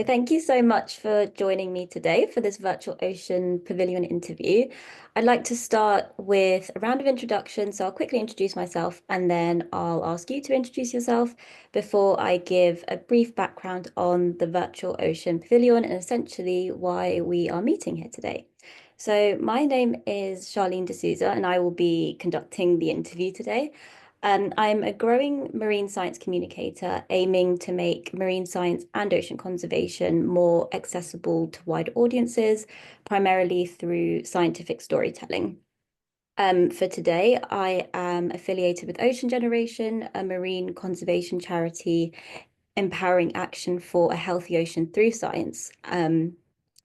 Thank you so much for joining me today for this virtual Ocean Pavilion interview. I'd like to start with a round of introductions. So I'll quickly introduce myself and then I'll ask you to introduce yourself before I give a brief background on the virtual Ocean Pavilion and essentially why we are meeting here today. So my name is Charlene Desouza and I will be conducting the interview today. I'm a growing marine science communicator aiming to make marine science and ocean conservation more accessible to wider audiences, primarily through scientific storytelling. For today, I am affiliated with Ocean Generation, a marine conservation charity empowering action for a healthy ocean through science. And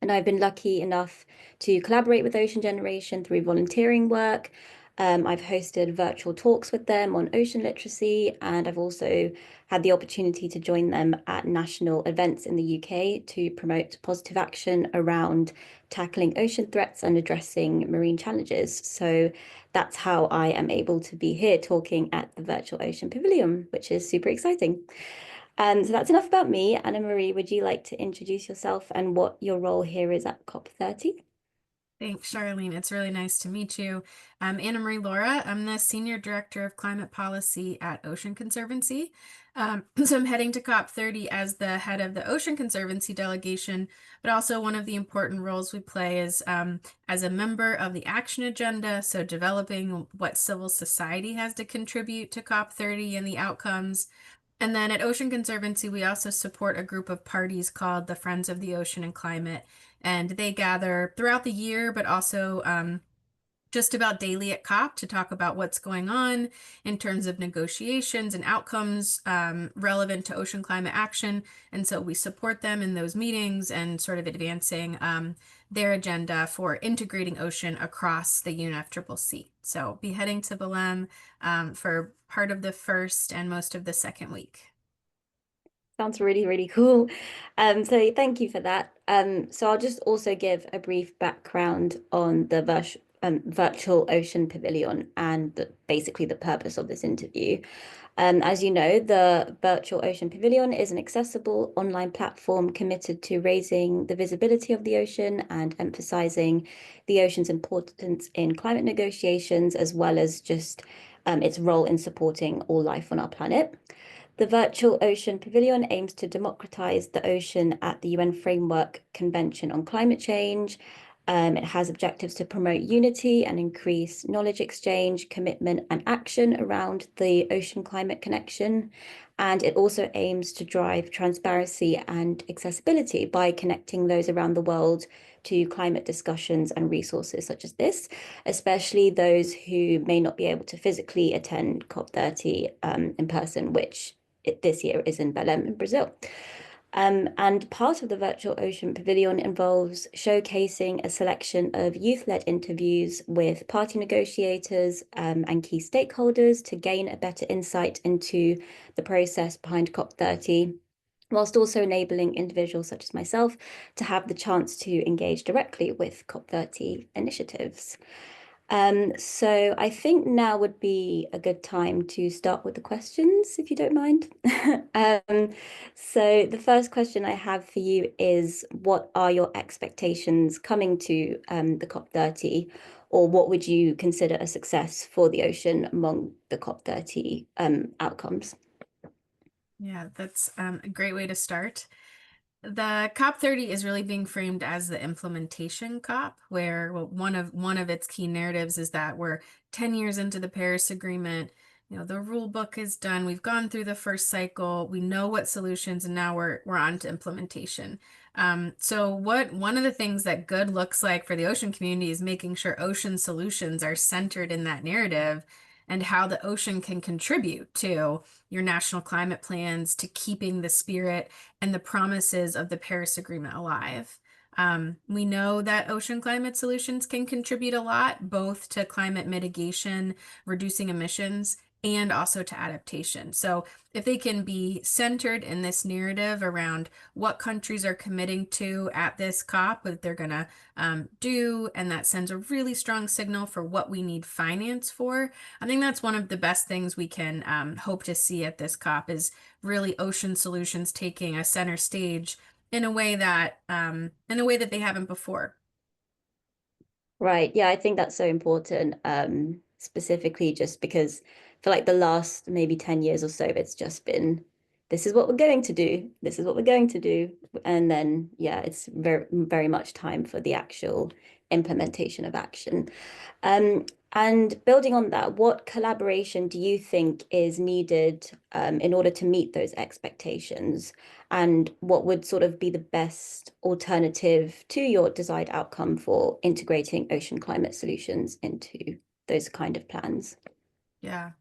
I've been lucky enough to collaborate with Ocean Generation through volunteering work. I've hosted virtual talks with them on ocean literacy, and I've also had the opportunity to join them at national events in the UK to promote positive action around tackling ocean threats and addressing marine challenges. So that's how I am able to be here talking at the Virtual Ocean Pavilion, which is super exciting. So that's enough about me. Anna Marie, would you like to introduce yourself and what your role here is at COP30? Thanks, Charlene. It's really nice to meet you. I'm Anna Marie Laura. I'm the Senior Director of Climate Policy at Ocean Conservancy. So I'm heading to COP30 as the head of the Ocean Conservancy delegation, but also one of the important roles we play is as a member of the action agenda, so developing what civil society has to contribute to COP30 and the outcomes. And then at Ocean Conservancy, we also support a group of parties called the Friends of the Ocean and Climate. And they gather throughout the year, but also just about daily at COP to talk about what's going on in terms of negotiations and outcomes relevant to ocean climate action. And so we support them in those meetings and sort of advancing their agenda for integrating ocean across the UNFCCC. So be heading to Belém for part of the first and most of the second week. Sounds really, really cool. So thank you for that. So I'll just also give a brief background on the virtual Ocean Pavilion and basically the purpose of this interview. As you know, the Virtual Ocean Pavilion is an accessible online platform committed to raising the visibility of the ocean and emphasizing the ocean's importance in climate negotiations, as well as just its role in supporting all life on our planet. The Virtual Ocean Pavilion aims to democratize the ocean at the UN Framework Convention on Climate Change. It has objectives to promote unity and increase knowledge exchange, commitment, and action around the ocean climate connection. And it also aims to drive transparency and accessibility by connecting those around the world to climate discussions and resources such as this, especially those who may not be able to physically attend COP30 in person, which this year is in Belém in Brazil. And part of the Virtual Ocean Pavilion involves showcasing a selection of youth-led interviews with party negotiators and key stakeholders to gain a better insight into the process behind COP30, whilst also enabling individuals such as myself to have the chance to engage directly with COP30 initiatives. So I think now would be a good time to start with the questions, if you don't mind. So the first question I have for you is, what are your expectations coming to the COP30, or what would you consider a success for the ocean among the COP30 outcomes? Yeah, that's a great way to start. The COP30 is really being framed as the implementation COP, where one of its key narratives is that we're 10 years into the Paris Agreement. The rule book is done. We've gone through the first cycle. We know what solutions, and now we're on to implementation. So one of the things that good looks like for the ocean community is making sure ocean solutions are centered in that narrative and how the ocean can contribute to your national climate plans, to keeping the spirit and the promises of the Paris Agreement alive. We know that ocean climate solutions can contribute a lot, both to climate mitigation, reducing emissions, and also to adaptation. So if they can be centered in this narrative around what countries are committing to at this COP, what they're going to do, and that sends a really strong signal for what we need finance for, I think that's one of the best things we can hope to see at this COP is really ocean solutions taking a center stage in a way that they haven't before. Right. Yeah, I think that's so important. Specifically just because for like the last maybe 10 years or so, it's just been this is what we're going to do. This is what we're going to do. And then yeah, it's very very much time for the actual implementation of action. Um, and building on that, what collaboration do you think is needed in order to meet those expectations? And what would sort of be the best alternative to your desired outcome for integrating ocean climate solutions into those kind of plans? Yeah.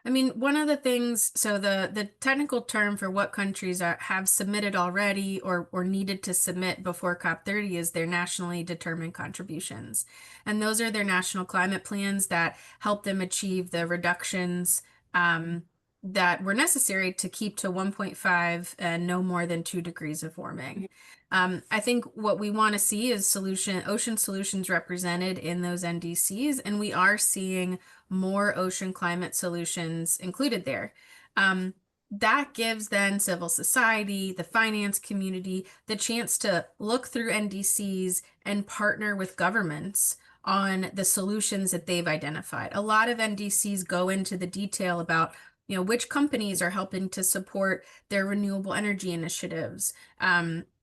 I mean, one of the things, so the technical term for what countries have submitted already or needed to submit before COP30 is their nationally determined contributions. And those are their national climate plans that help them achieve the reductions that were necessary to keep to 1.5 and no more than 2 degrees of warming. I think what we want to see is ocean solutions represented in those NDCs, and we are seeing more ocean climate solutions included there. Um, that gives then civil society, the finance community, the chance to look through NDCs and partner with governments on the solutions that they've identified. A lot of NDCs go into the detail about which companies are helping to support their renewable energy initiatives,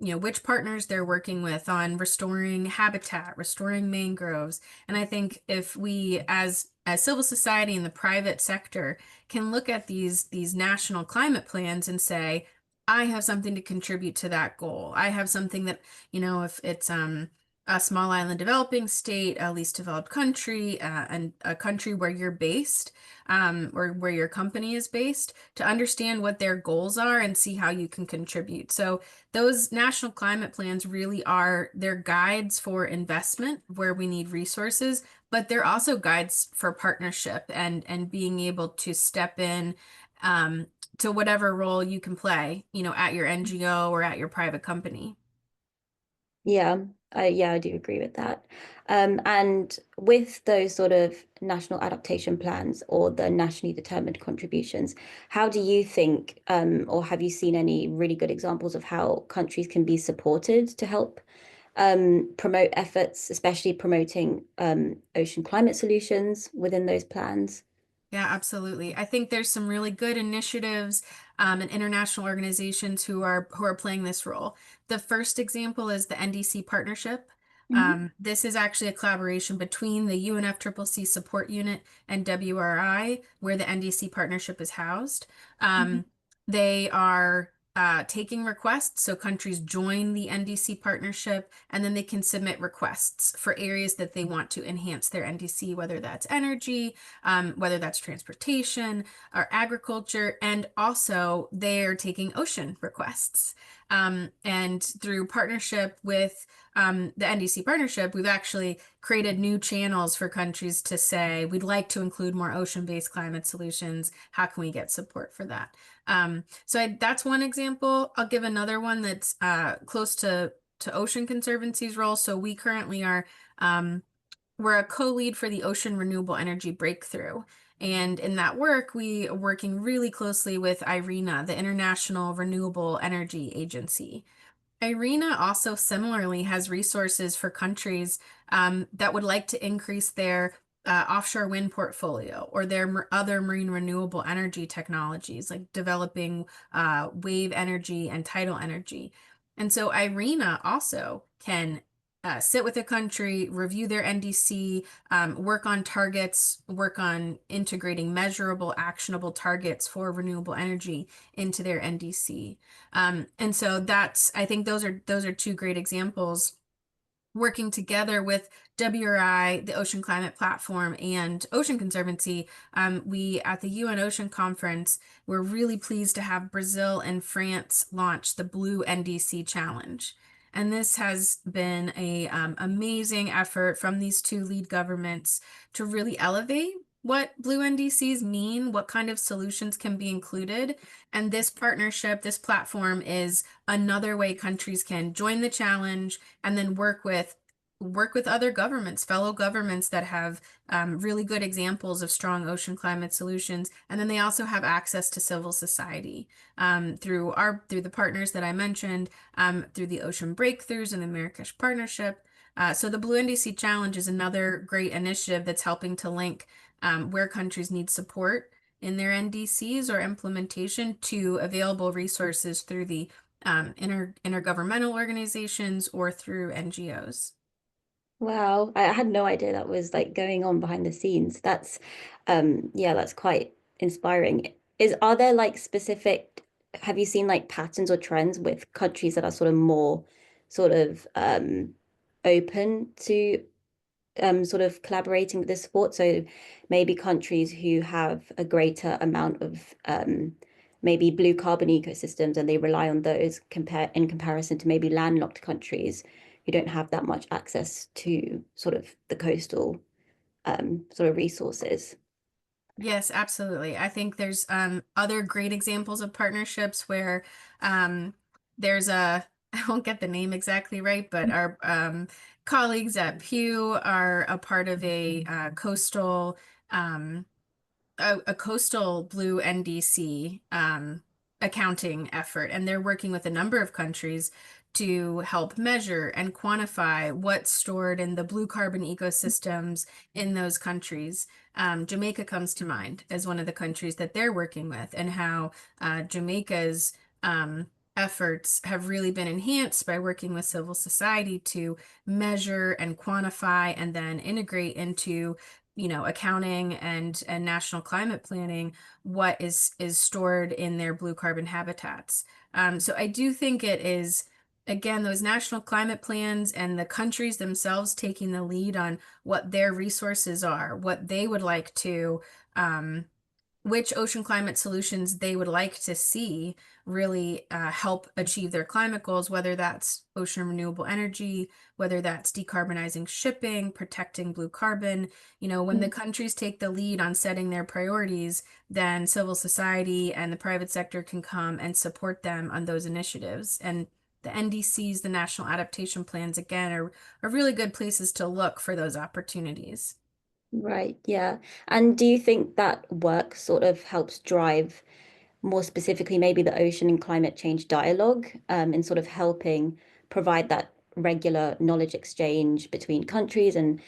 which partners they're working with on restoring habitat, restoring mangroves. And I think if we, as civil society and the private sector, can look at these national climate plans and say, I have something to contribute to that goal. I have something that, if it's a small island developing state, a least developed country, and a country where you're based, or where your company is based, to understand what their goals are and see how you can contribute. So those national climate plans really are their guides for investment where we need resources, but they're also guides for partnership and being able to step in to whatever role you can play, at your NGO or at your private company. Yeah, I do agree with that. And with those sort of national adaptation plans or the nationally determined contributions, how do you think, or have you seen any really good examples of how countries can be supported to help promote efforts, especially promoting ocean climate solutions within those plans? Yeah, absolutely. I think there's some really good initiatives and international organizations who are playing this role. The first example is the NDC partnership. Mhm. This is actually a collaboration between the UNFCCC support unit and WRI, where the NDC partnership is housed. Mhm. They are taking requests, so countries join the NDC partnership, and then they can submit requests for areas that they want to enhance their NDC, whether that's energy, whether that's transportation or agriculture, and also they're taking ocean requests. And through partnership with the NDC partnership, we've actually created new channels for countries to say, we'd like to include more ocean-based climate solutions. How can we get support for that? That's one example. I'll give another one that's close to Ocean Conservancy's role. So we currently we're a co-lead for the Ocean Renewable Energy Breakthrough. And in that work, we are working really closely with IRENA, the International Renewable Energy Agency. IRENA also similarly has resources for countries that would like to increase their offshore wind portfolio or their other marine renewable energy technologies, like developing wave energy and tidal energy. And so IRENA also can sit with a country, review their NDC, work on targets, work on integrating measurable, actionable targets for renewable energy into their NDC. And so I think those are two great examples working together with WRI, the Ocean Climate Platform, and Ocean Conservancy. We at the UN Ocean Conference, we're really pleased to have Brazil and France launch the Blue NDC Challenge. And this has been a amazing effort from these two lead governments to really elevate what Blue NDCs mean, what kind of solutions can be included. And this partnership, this platform is another way countries can join the challenge and then work with work with other governments, fellow governments that have really good examples of strong ocean climate solutions. And then they also have access to civil society through the partners that I mentioned, through the Ocean Breakthroughs and the Marrakesh Partnership. So the Blue NDC Challenge is another great initiative that's helping to link where countries need support in their NDCs or implementation to available resources through the intergovernmental organizations or through NGOs. Wow, I had no idea that was like going on behind the scenes. That's yeah, that's quite inspiring. Are there like specific, have you seen like patterns or trends with countries that are sort of more sort of open to sort of collaborating with this sport? So maybe countries who have a greater amount of maybe blue carbon ecosystems and they rely on those in comparison to maybe landlocked countries who don't have that much access to sort of the coastal sort of resources. Yes, absolutely. I think there's other great examples of partnerships where um, there's a, I won't get the name exactly right, but our colleagues at Pew are a part of a um, a coastal blue NDC accounting effort, and they're working with a number of countries to help measure and quantify what's stored in the blue carbon ecosystems in those countries. Jamaica comes to mind as one of the countries that they're working with, and how Jamaica's efforts have really been enhanced by working with civil society to measure and quantify and then integrate into accounting and national climate planning, what is stored in their blue carbon habitats. So I do think it is, again, those national climate plans and the countries themselves taking the lead on what their resources are, what they would like to, which ocean climate solutions they would like to see really help achieve their climate goals, whether that's ocean renewable energy, whether that's decarbonizing shipping, protecting blue carbon. When the countries take the lead on setting their priorities, then civil society and the private sector can come and support them on those initiatives. And the NDCs, the National Adaptation Plans, again, are really good places to look for those opportunities. Right, yeah. And do you think that work sort of helps drive more specifically maybe the ocean and climate change dialogue in sort of helping provide that regular knowledge exchange between countries and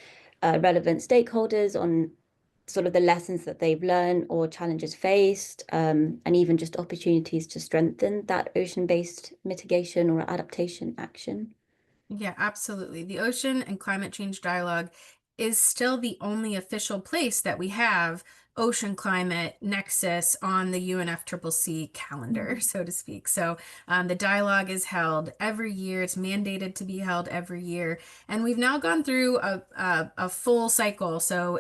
relevant stakeholders on sort of the lessons that they've learned or challenges faced, and even just opportunities to strengthen that ocean-based mitigation or adaptation action? Yeah, absolutely. The Ocean and Climate Change Dialogue is still the only official place that we have ocean climate nexus on the UNFCCC calendar, Mhm. so to speak. So the dialogue is held every year. It's mandated to be held every year. And we've now gone through a full cycle. So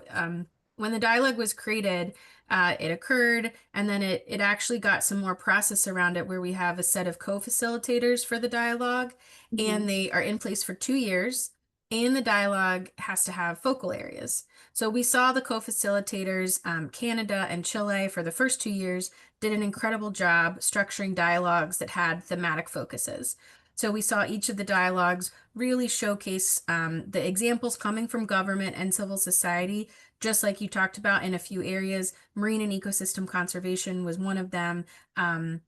when the dialogue was created, it occurred, and then it actually got some more process around it where we have a set of co-facilitators for the dialogue, and Mhm. they are in place for 2 years. And the dialogue has to have focal areas. So we saw the co-facilitators, Canada and Chile, for the first 2 years, did an incredible job structuring dialogues that had thematic focuses. So we saw each of the dialogues really showcase the examples coming from government and civil society, just like you talked about in a few areas. Marine and ecosystem conservation was one of them. Um,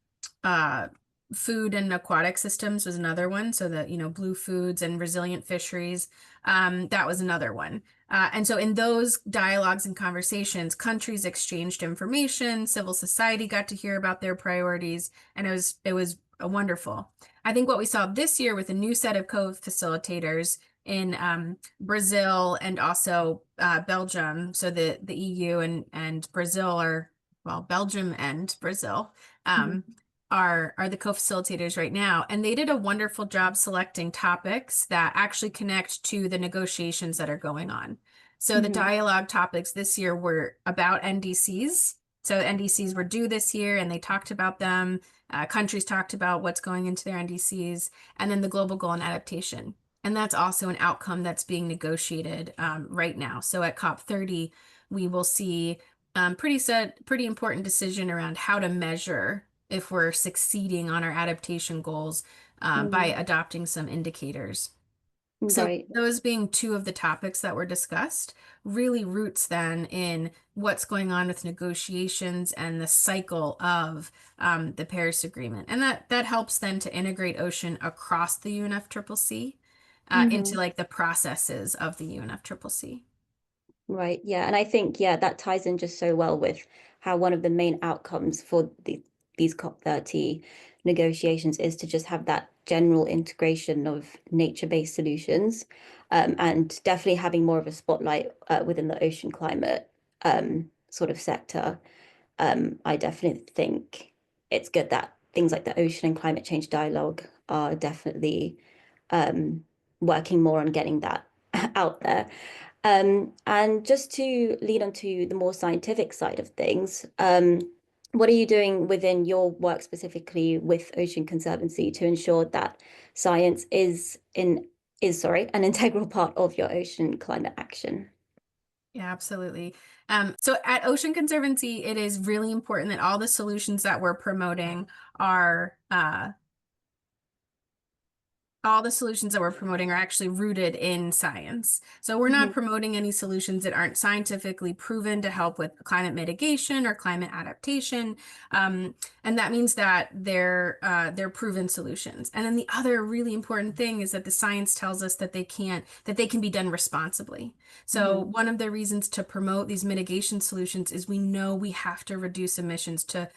uh, Food and aquatic systems was another one. So the, blue foods and resilient fisheries, that was another one. And so in those dialogues and conversations, countries exchanged information, civil society got to hear about their priorities, and it was wonderful. I think what we saw this year with a new set of co-facilitators in Brazil and also Belgium. So the EU and Brazil are, well, Belgium and Brazil. Um, Mhm. are the co-facilitators right now, and they did a wonderful job selecting topics that actually connect to the negotiations that are going on. So the Mhm. dialogue topics this year were about NDCs. So NDCs were due this year, and they talked about them. Countries talked about what's going into their NDCs, and then the global goal and adaptation. And that's also an outcome that's being negotiated right now. So at COP30, we will see pretty important decision around how to measure if we're succeeding on our adaptation goals by Mhm. adopting some indicators. So Right. those being two of the topics that were discussed really roots then in what's going on with negotiations and the cycle of the Paris Agreement. And that helps then to integrate ocean across the UNFCCC into Hmm. like the processes of the UNFCCC. Right. Yeah. And I think, yeah, that ties in just so well with how one of the main outcomes for these COP30 negotiations is to just have that general integration of nature-based solutions, and definitely having more of a spotlight within the ocean climate sort of sector. I definitely think it's good that things like the ocean and climate change dialogue are definitely um, working more on getting that out there. And just to lead on to the more scientific side of things, what are you doing within your work specifically with Ocean Conservancy to ensure that science is an integral part of your ocean climate action? Yeah, absolutely. So at Ocean Conservancy, it is really important that all the solutions that we're promoting are all the solutions that we're promoting are actually rooted in science. So we're not Mhm, promoting any solutions that aren't scientifically proven to help with climate mitigation or climate adaptation. And that means that they're proven solutions. And then the other really important thing is that the science tells us that they can be done responsibly. So mhm, one of the reasons to promote these mitigation solutions is we know we have to reduce emissions to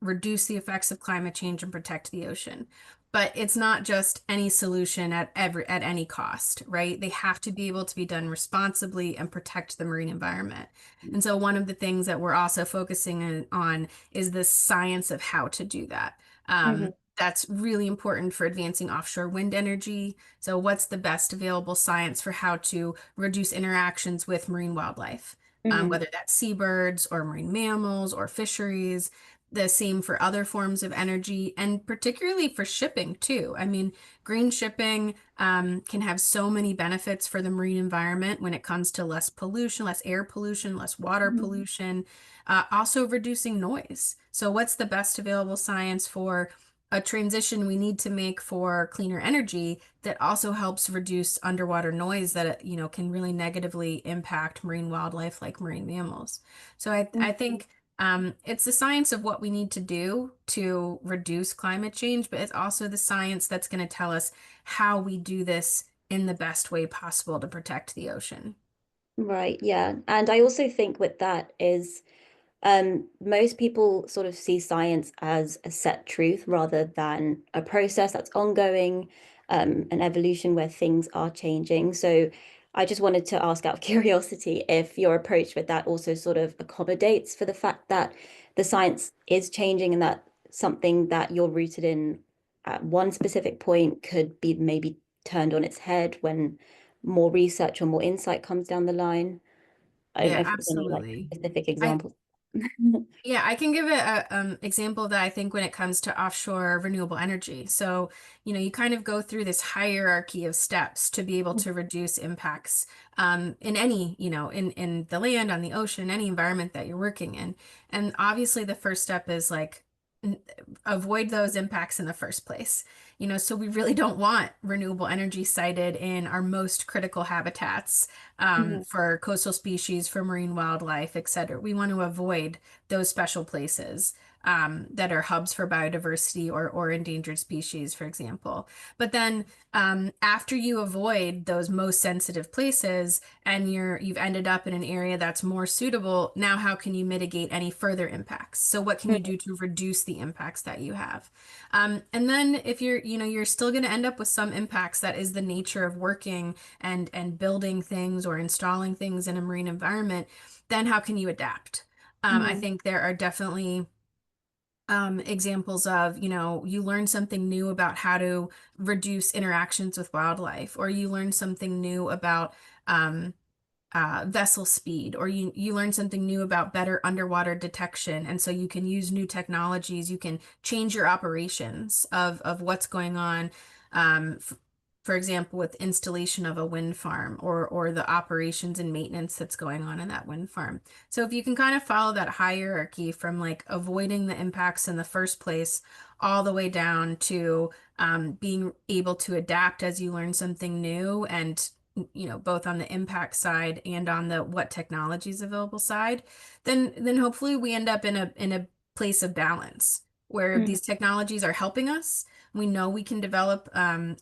reduce the effects of climate change and protect the ocean. But it's not just any solution at any cost, right? They have to be able to be done responsibly and protect the marine environment. And so one of the things that we're also focusing on is the science of how to do that. mhm, That's really important for advancing offshore wind energy. So what's the best available science for how to reduce interactions with marine wildlife? mhm, Whether that's seabirds or marine mammals or fisheries, the same for other forms of energy and particularly for shipping too. I mean, green shipping can have so many benefits for the marine environment when it comes to less pollution, less air pollution, less water mhm, pollution, also reducing noise. So, what's the best available science for a transition we need to make for cleaner energy that also helps reduce underwater noise that, can really negatively impact marine wildlife like marine mammals? So, I mhm. think it's the science of what we need to do to reduce climate change, but it's also the science that's going to tell us how we do this in the best way possible to protect the ocean. Right, yeah. And I also think with that is most people sort of see science as a set truth rather than a process that's ongoing, an evolution where things are changing. So I just wanted to ask out of curiosity if your approach with that also sort of accommodates for the fact that the science is changing and that something that you're rooted in at one specific point could be maybe turned on its head when more research or more insight comes down the line. I don't know Yeah, if there's any like absolutely. specific I examples. Yeah, I can give a example that I think when it comes to offshore renewable energy. So, you kind of go through this hierarchy of steps to be able to reduce impacts in any, in the land, on the ocean, any environment that you're working in. And obviously, the first step is like n- avoid those impacts in the first place. So we really don't want renewable energy sited in our most critical habitats Mhm, for coastal species, for marine wildlife, et cetera. We want to avoid those special places that are hubs for biodiversity or endangered species, for example. But then after you avoid those most sensitive places and you've ended up in an area that's more suitable, now how can you mitigate any further impacts? So what can you mhm, do to reduce the impacts that you have? And then if you're still going to end up with some impacts, that is the nature of working and building things or installing things in a marine environment, then how can you adapt? I mhm, think there are definitely examples of, you learn something new about how to reduce interactions with wildlife, or you learn something new about um, vessel speed, or you learn something new about better underwater detection. And so you can use new technologies, you can change your operations of what's going on. for example, with installation of a wind farm or the operations and maintenance that's going on in that wind farm. So if you can kind of follow that hierarchy from like avoiding the impacts in the first place all the way down to being able to adapt as you learn something new and both on the impact side and on the what technology is available side, then hopefully we end up in a place of balance where Mhm. these technologies are helping us. We know we can develop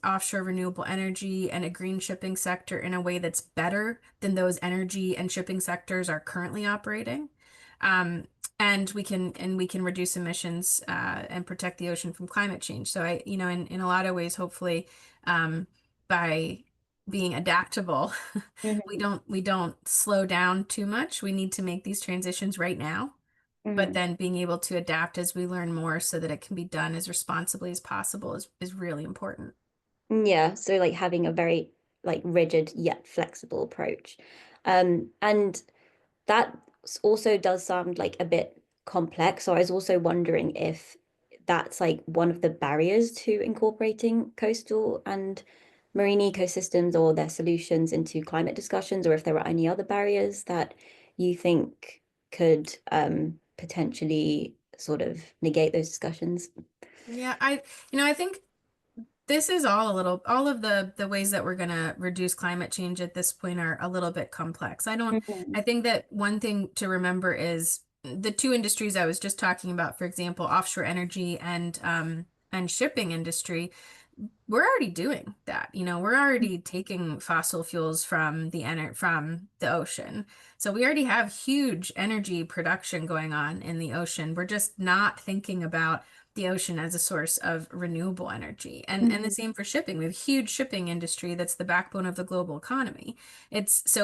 offshore renewable energy and a green shipping sector in a way that's better than those energy and shipping sectors are currently operating. Um, and we can reduce emissions and protect the ocean from climate change. So in a lot of ways, hopefully, by being adaptable, Mhm. we don't slow down too much. We need to make these transitions right now, but Mhm. then being able to adapt as we learn more so that it can be done as responsibly as possible is really important. Yeah, so like having a very like rigid yet flexible approach. And that also does sound like a bit complex. So I was also wondering if that's like one of the barriers to incorporating coastal and marine ecosystems or their solutions into climate discussions, or if there are any other barriers that you think could potentially sort of negate those discussions. Yeah, I think this is all of the ways that we're going to reduce climate change at this point are a little bit complex. I Mhm. think that one thing to remember is the two industries I was just talking about, for example, offshore energy and shipping industry. We're already doing that. We're already taking fossil fuels from the ocean. So we already have huge energy production going on in the ocean. We're just not thinking about the ocean as a source of renewable energy. And the Mhm. same for shipping. We have a huge shipping industry that's the backbone of the global economy. It's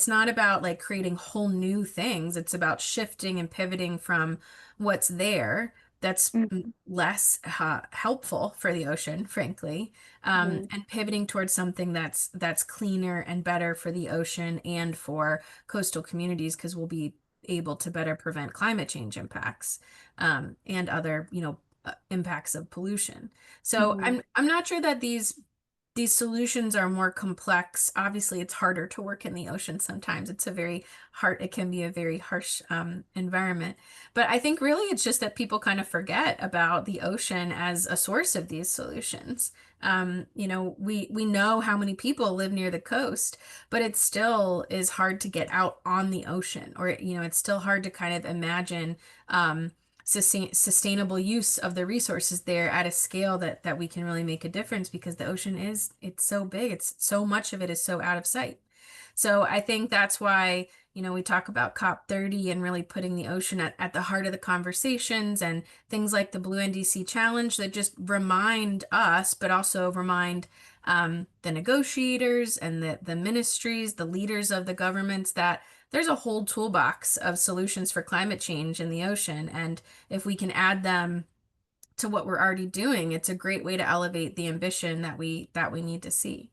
not about like creating whole new things. It's about shifting and pivoting from what's there that's Mhm. less helpful for the ocean, frankly, Mhm. and pivoting towards something that's cleaner and better for the ocean and for coastal communities because we'll be able to better prevent climate change impacts and other, impacts of pollution. So Mhm. I'm not sure that these solutions are more complex. Obviously, it's harder to work in the ocean sometimes. It can be a very harsh environment. But I think really it's just that people kind of forget about the ocean as a source of these solutions. We know how many people live near the coast, but it still is hard to get out on the ocean, or it's still hard to kind of imagine sustainable use of the resources there at a scale that we can really make a difference because the ocean it's so big. It's so much of it is so out of sight. So I think that's why, we talk about COP30 and really putting the ocean at the heart of the conversations and things like the Blue NDC Challenge that just remind us, but also remind the negotiators and the ministries, the leaders of the governments that there's a whole toolbox of solutions for climate change in the ocean. And if we can add them to what we're already doing, it's a great way to elevate the ambition that we need to see.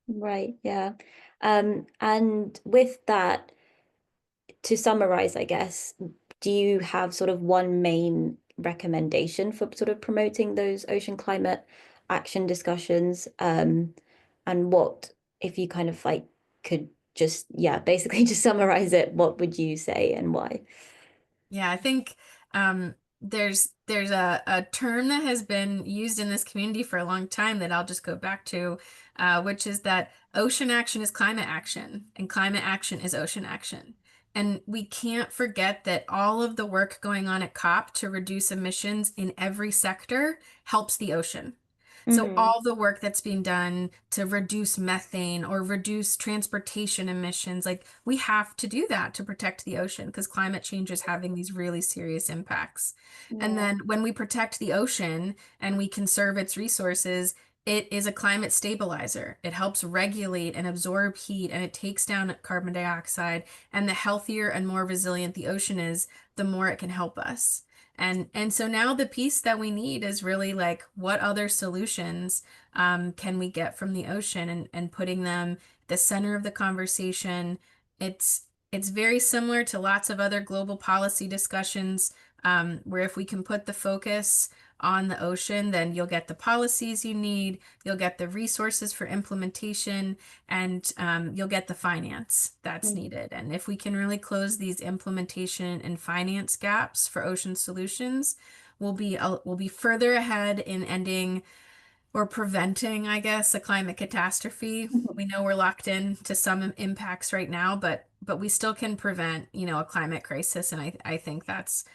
Right, yeah. And with that, to summarize, I guess, do you have sort of one main recommendation for sort of promoting those ocean climate action discussions? And what, if you kind of like could just, yeah, basically just summarize it, what would you say and why? Yeah, I think there's a term that has been used in this community for a long time that I'll just go back to, which is that ocean action is climate action, and climate action is ocean action. And we can't forget that all of the work going on at COP to reduce emissions in every sector helps the ocean. So Hmm. all the work that's being done to reduce methane or reduce transportation emissions, like we have to do that to protect the ocean because climate change is having these really serious impacts. And Yeah. then when we protect the ocean and we conserve its resources, it is a climate stabilizer. It helps regulate and absorb heat and it takes down carbon dioxide. And the healthier and more resilient the ocean is, the more it can help us. And so now the piece that we need is really like what other solutions can we get from the ocean and putting them at the center of the conversation. It's very similar to lots of other global policy discussions. where if we can put the focus on the ocean, then you'll get the policies you need, you'll get the resources for implementation, and you'll get the finance that's Mm. needed. And if we can really close these implementation and finance gaps for ocean solutions, we'll be further ahead in ending or preventing, I guess, a climate catastrophe. We know we're locked in to some impacts right now, but we still can prevent, a climate crisis. And I think that's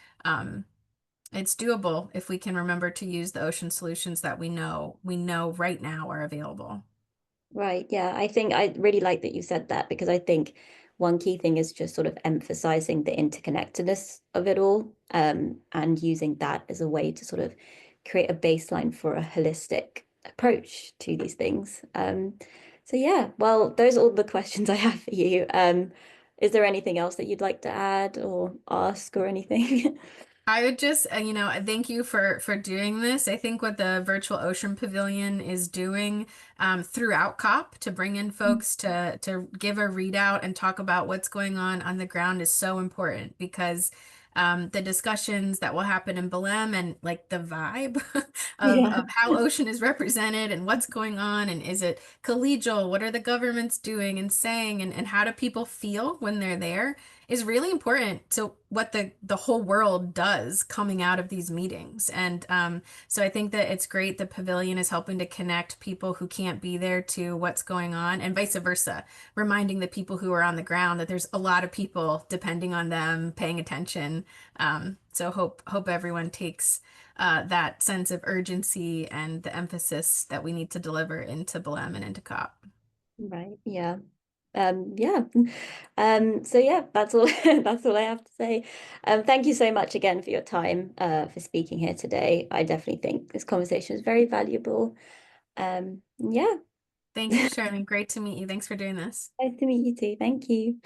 it's doable if we can remember to use the ocean solutions that we know right now are available. Right. Yeah. I think I really like that you said that, because I think one key thing is just sort of emphasizing the interconnectedness of it all, and using that as a way to sort of create a baseline for a holistic approach to these things. So yeah, well, those are all the questions I have for you. Is there anything else that you'd like to add or ask or anything? I would just, thank you for doing this. I think what the virtual ocean pavilion is doing throughout COP to bring in folks to give a readout and talk about what's going on the ground is so important because the discussions that will happen in Belém and like the vibe Yeah. of how ocean is represented and what's going on and is it collegial? What are the governments doing and saying and how do people feel when they're there? Is really important to what the whole world does coming out of these meetings. And so I think that it's great the pavilion is helping to connect people who can't be there to what's going on and vice versa, reminding the people who are on the ground that there's a lot of people depending on them, paying attention. So hope everyone takes that sense of urgency and the emphasis that we need to deliver into Belém and into COP. Right. Yeah. Yeah. So yeah, that's all that's all I have to say. Thank you so much again for your time, for speaking here today. I definitely think this conversation is very valuable. Yeah. Thank you, Charlene. Great to meet you. Thanks for doing this. Nice to meet you too. Thank you.